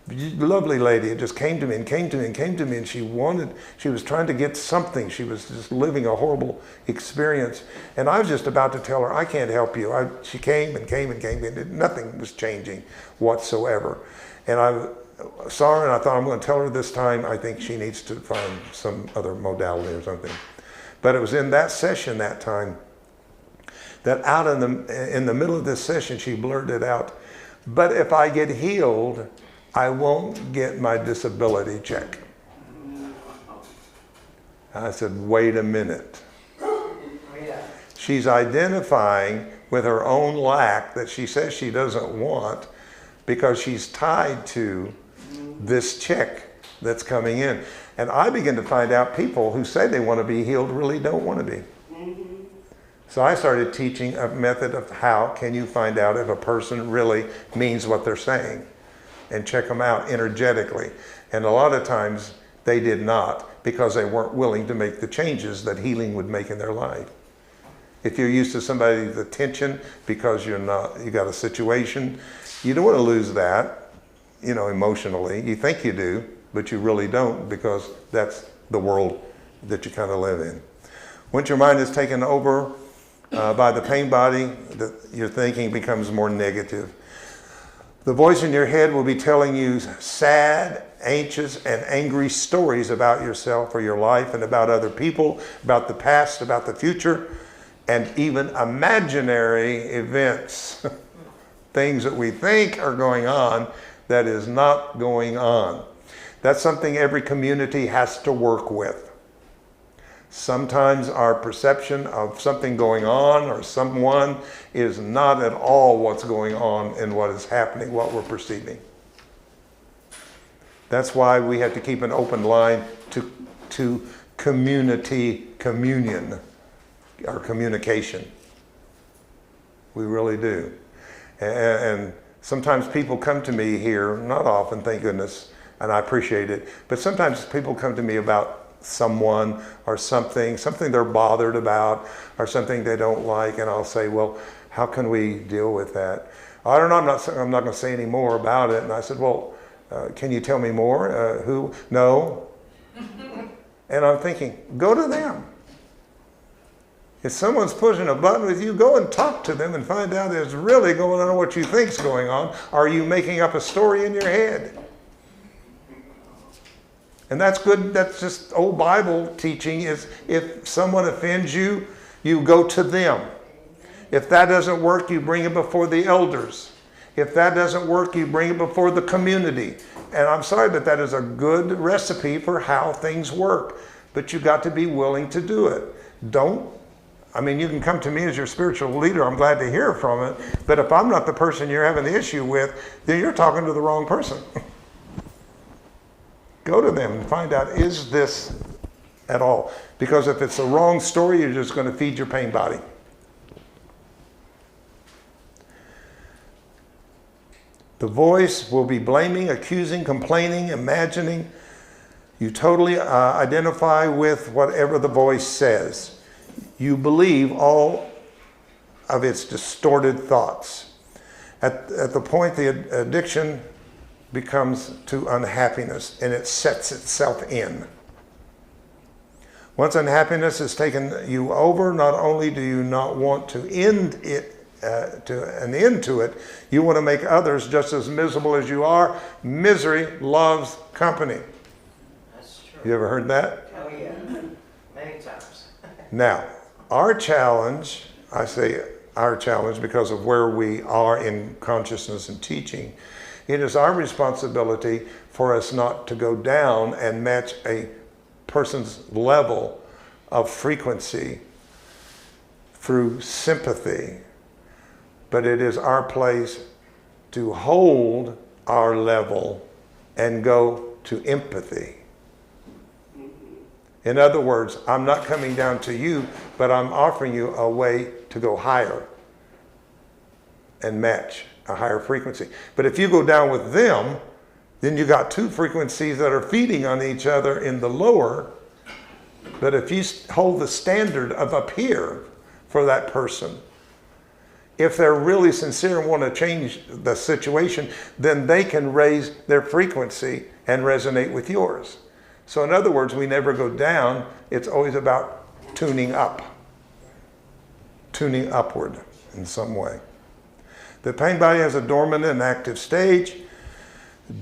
Lovely lady. It just came to me and came to me and came to me, and she was trying to get something. She was just living a horrible experience. And I was just about to tell her, I can't help you. She came and came and came, and nothing was changing whatsoever. And I saw her, and I thought, I'm going to tell her this time, I think she needs to find some other modality or something. But it was in that session that time that in the middle of this session, she blurted out, but if I get healed, I won't get my disability check. I said, wait a minute. She's identifying with her own lack that she says she doesn't want because she's tied to this check that's coming in. And I begin to find out people who say they want to be healed really don't want to be. So I started teaching a method of how can you find out if a person really means what they're saying, and check them out energetically. And a lot of times they did not, because they weren't willing to make the changes that healing would make in their life. If you're used to somebody's attention because you got a situation, you don't want to lose that, emotionally. You think you do, but you really don't, because that's the world that you kind of live in. Once your mind is taken over by the pain body, your thinking becomes more negative. The voice in your head will be telling you sad, anxious, and angry stories about yourself or your life and about other people, about the past, about the future, and even imaginary events, things that we think are going on that is not going on. That's something every community has to work with. Sometimes our perception of something going on or someone is not at all what's going on and what is happening, what we're perceiving. That's why we have to keep an open line to community communion, or communication. We really do. And sometimes people come to me here, not often, thank goodness, and I appreciate it, but sometimes people come to me about someone or something they're bothered about or something they don't like, and I'll say, well, how can we deal with that? I don't know, I'm not going to say any more about it. And I said, well, can you tell me more? Who? No. And I'm thinking, go to them. If someone's pushing a button with you, go and talk to them and find out if it's really going on what you think's going on. Are you making up a story in your head? And that's good. That's just old Bible teaching, is if someone offends you, you go to them. If that doesn't work, you bring it before the elders. If that doesn't work, you bring it before the community. And I'm sorry, but that is a good recipe for how things work. But you got to be willing to do it. You can come to me as your spiritual leader. I'm glad to hear from it. But if I'm not the person you're having the issue with, then you're talking to the wrong person. Go to them and find out, is this at all? Because if it's the wrong story, you're just going to feed your pain body. The voice will be blaming, accusing, complaining, imagining. You totally identify with whatever the voice says. You believe all of its distorted thoughts. At the point the addiction becomes to unhappiness, and it sets itself in. Once unhappiness has taken you over, not only do you not want to end it, an end to it, you want to make others just as miserable as you are. Misery loves company. That's true. You ever heard that? Oh, yeah. Many times. Now, our challenge, I say our challenge because of where we are in consciousness and teaching, it is our responsibility for us not to go down and match a person's level of frequency through sympathy. But it is our place to hold our level and go to empathy. In other words, I'm not coming down to you, but I'm offering you a way to go higher and match a higher frequency. But if you go down with them, then you got two frequencies that are feeding on each other in the lower. But if you hold the standard of up here for that person, If they're really sincere and want to change the situation, then they can raise their frequency and resonate with yours. So in other words, we never go down. It's always about tuning up, tuning upward in some way. The pain body has a dormant and active stage.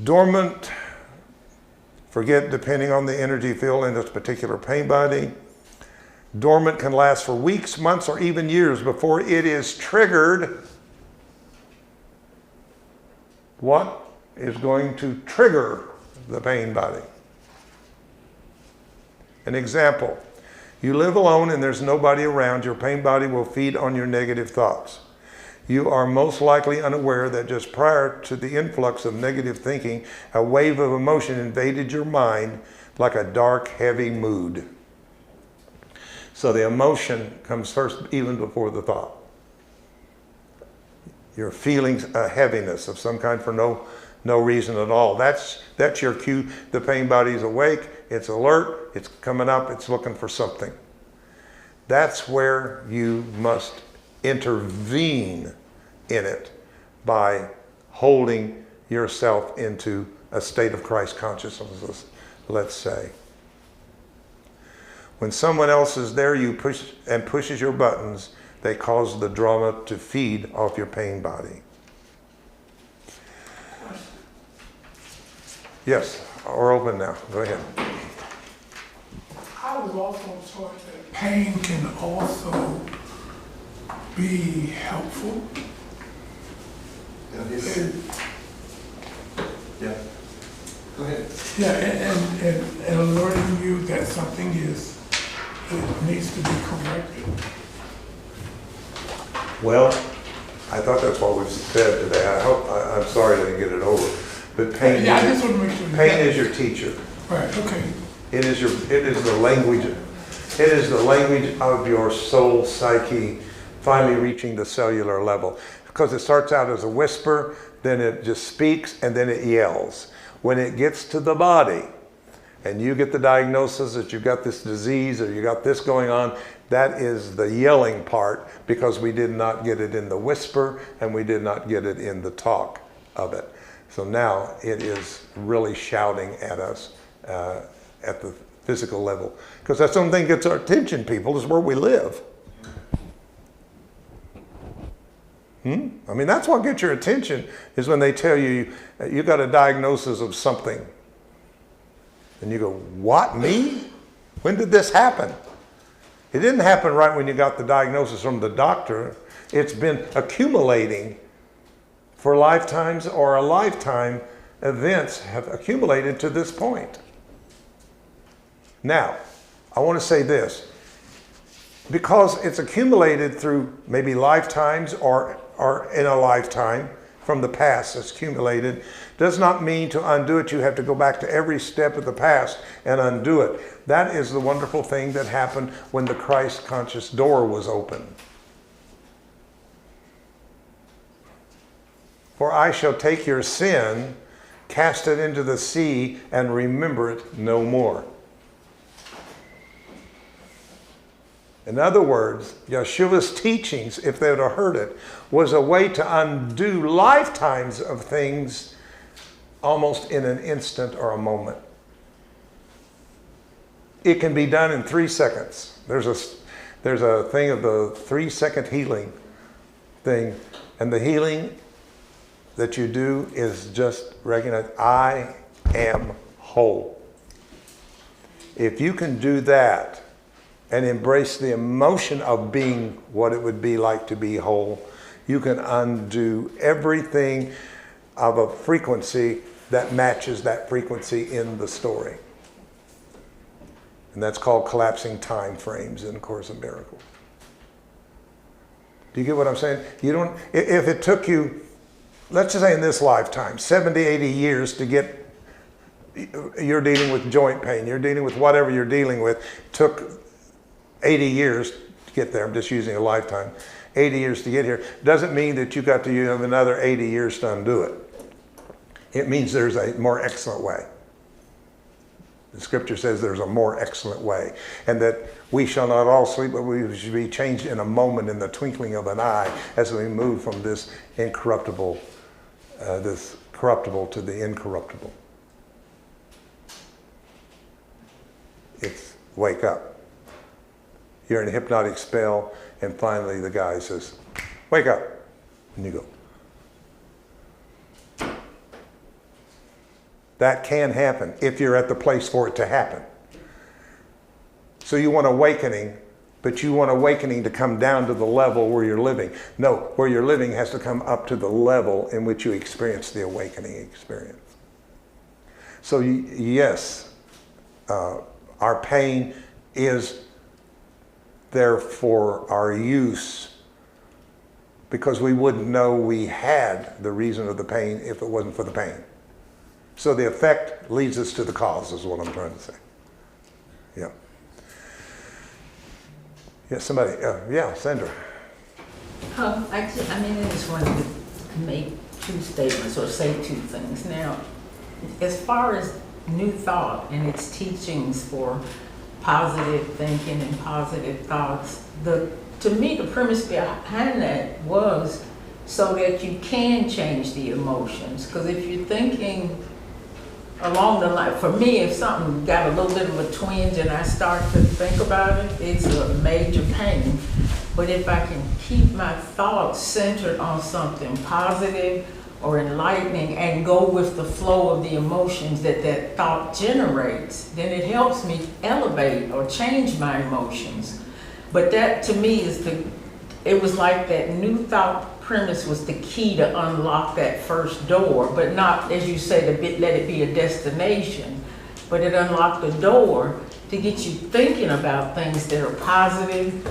Dormant, forget depending on the energy field in this particular pain body. Dormant can last for weeks, months, or even years before it is triggered. What is going to trigger the pain body? An example, you live alone and there's nobody around, your pain body will feed on your negative thoughts. You are most likely unaware that just prior to the influx of negative thinking, a wave of emotion invaded your mind like a dark, heavy mood. So the emotion comes first even before the thought. You're feeling a heaviness of some kind for no reason at all. That's your cue. The pain body is awake, it's alert, it's coming up, it's looking for something. That's where you must intervene in it by holding yourself into a state of Christ consciousness, let's say. When someone else is there, you push and pushes your buttons, they cause the drama to feed off your pain body. Yes, or open now. Go ahead. I was also taught that pain can also be helpful. Yeah. Go ahead. Yeah, and alerting you that something it needs to be corrected. Well, I thought that's what we've said today. I'm sorry I didn't get it over. But pain, Yeah, I just want to make sure. pain is your teacher. Right, okay. It is the language. It is the language of your soul psyche finally reaching the cellular level. Because it starts out as a whisper, then it just speaks, and then it yells. When it gets to the body, and you get the diagnosis that you've got this disease or you got this going on, that is the yelling part, because we did not get it in the whisper and we did not get it in the talk of it. So now it is really shouting at us at the physical level, because that's the only thing that gets our attention, people, is where we live. I mean, that's what gets your attention, is when they tell you you got a diagnosis of something. And you go, what, me? When did this happen? It didn't happen right when you got the diagnosis from the doctor. It's been accumulating for lifetimes, or a lifetime. Events have accumulated to this point. Now, I want to say this. Because it's accumulated through maybe lifetimes or in a lifetime from the past, it's accumulated, does not mean to undo it. You have to go back to every step of the past and undo it. That is the wonderful thing that happened when the Christ conscious door was open. For I shall take your sin, cast it into the sea, and remember it no more. In other words, Yeshua's teachings, if they would have heard it, was a way to undo lifetimes of things almost in an instant or a moment. It can be done in 3 seconds. There's a thing of the 3-second healing thing, and the healing that you do is just recognize, I am whole. If you can do that and embrace the emotion of being what it would be like to be whole, you can undo everything of a frequency that matches that frequency in the story. And that's called collapsing time frames in A Course in Miracles. Do you get what I'm saying? You don't, if it took you, let's just say in this lifetime, 70, 80 years to get, you're dealing with joint pain, you're dealing with whatever you're dealing with, took 80 years to get there. I'm just using a lifetime. 80 years to get here. Doesn't mean that you got to have another 80 years to undo it. It means there's a more excellent way. The scripture says there's a more excellent way, and that we shall not all sleep, but we should be changed in a moment, in the twinkling of an eye, as we move from this corruptible to the incorruptible. It's wake up. You're in a hypnotic spell, and finally the guy says, wake up, and you go. That can happen if you're at the place for it to happen. So you want awakening, but you want awakening to come down to the level where you're living. No, where you're living has to come up to the level in which you experience the awakening experience. So yes, our pain is there for our use, because we wouldn't know we had the reason of the pain if it wasn't for the pain. So the effect leads us to the cause, is what I'm trying to say. Yeah. Yeah, somebody, yeah, Sandra. I just wanted to make two statements or say two things. Now, as far as New Thought and its teachings for positive thinking and positive thoughts, to me, the premise behind that was so that you can change the emotions. Because if you're thinking along the line, for me, if something got a little bit of a twinge and I start to think about it, it's a major pain. But if I can keep my thoughts centered on something positive or enlightening and go with the flow of the emotions that that thought generates, then it helps me elevate or change my emotions. But that to me is it was like that New Thought premise was the key to unlock that first door, but not, as you say, let it be a destination, but it unlocked the door to get you thinking about things that are positive,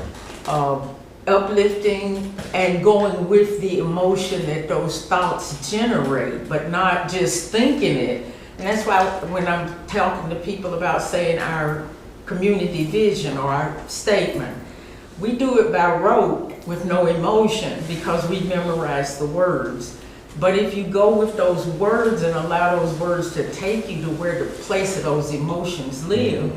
uplifting, and going with the emotion that those thoughts generate, but not just thinking it. And that's why when I'm talking to people about saying our community vision or our statement, we do it by rote with no emotion because we memorize the words. But if you go with those words and allow those words to take you to where the place of those emotions live,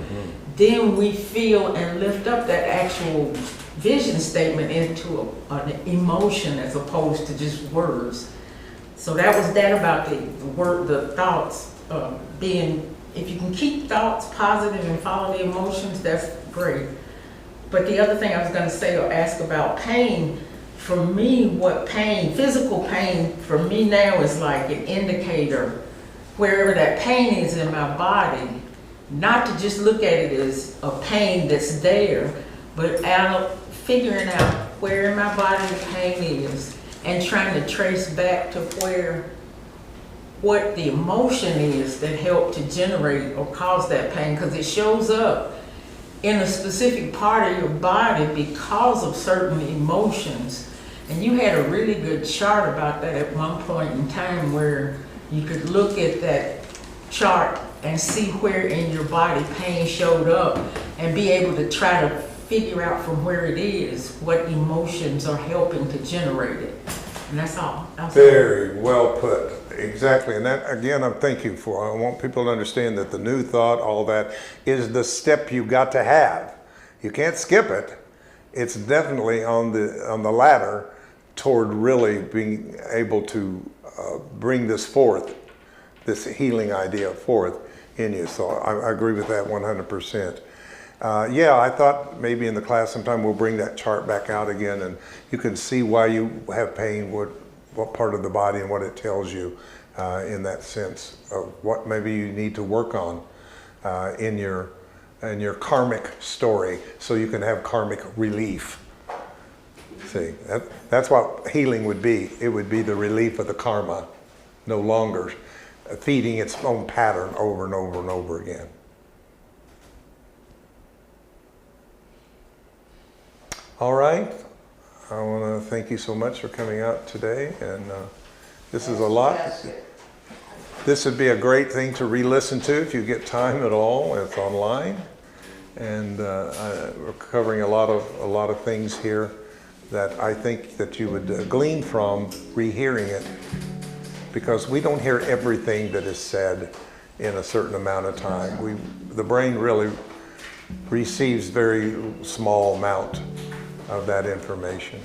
then we feel and lift up that actual vision statement into an emotion as opposed to just words. So that was that about the thoughts being, if you can keep thoughts positive and follow the emotions, that's great. But the other thing I was going to say or ask about pain, for me, what pain, physical pain, for me now is like an indicator wherever that pain is in my body, not to just look at it as a pain that's there, but out figuring out where in my body the pain is and trying to trace back to what the emotion is that helped to generate or cause that pain, because it shows up in a specific part of your body because of certain emotions. And you had a really good chart about that at one point in time where you could look at that chart and see where in your body pain showed up and be able to try to figure out from where it is what emotions are helping to generate it. And that's all. Very well put. Exactly. And that, again, I thank you for. I want people to understand that the New Thought, all that, is the step you got to have. You can't skip it. It's definitely on the ladder toward really being able to bring this forth, this healing idea forth in you. So I agree with that 100%. Yeah, I thought maybe in the class sometime we'll bring that chart back out again and you can see why you have pain, what part of the body and what it tells you in that sense of what maybe you need to work on in your karmic story so you can have karmic relief. See, that's what healing would be. It would be the relief of the karma, no longer feeding its own pattern over and over and over again. All right, I want to thank you so much for coming out today, and this is a lot. This would be a great thing to re-listen to if you get time at all. It's online, and we're covering a lot of things here that I think that you would glean from rehearing it, because we don't hear everything that is said in a certain amount of time. The brain really receives very small amount of that information.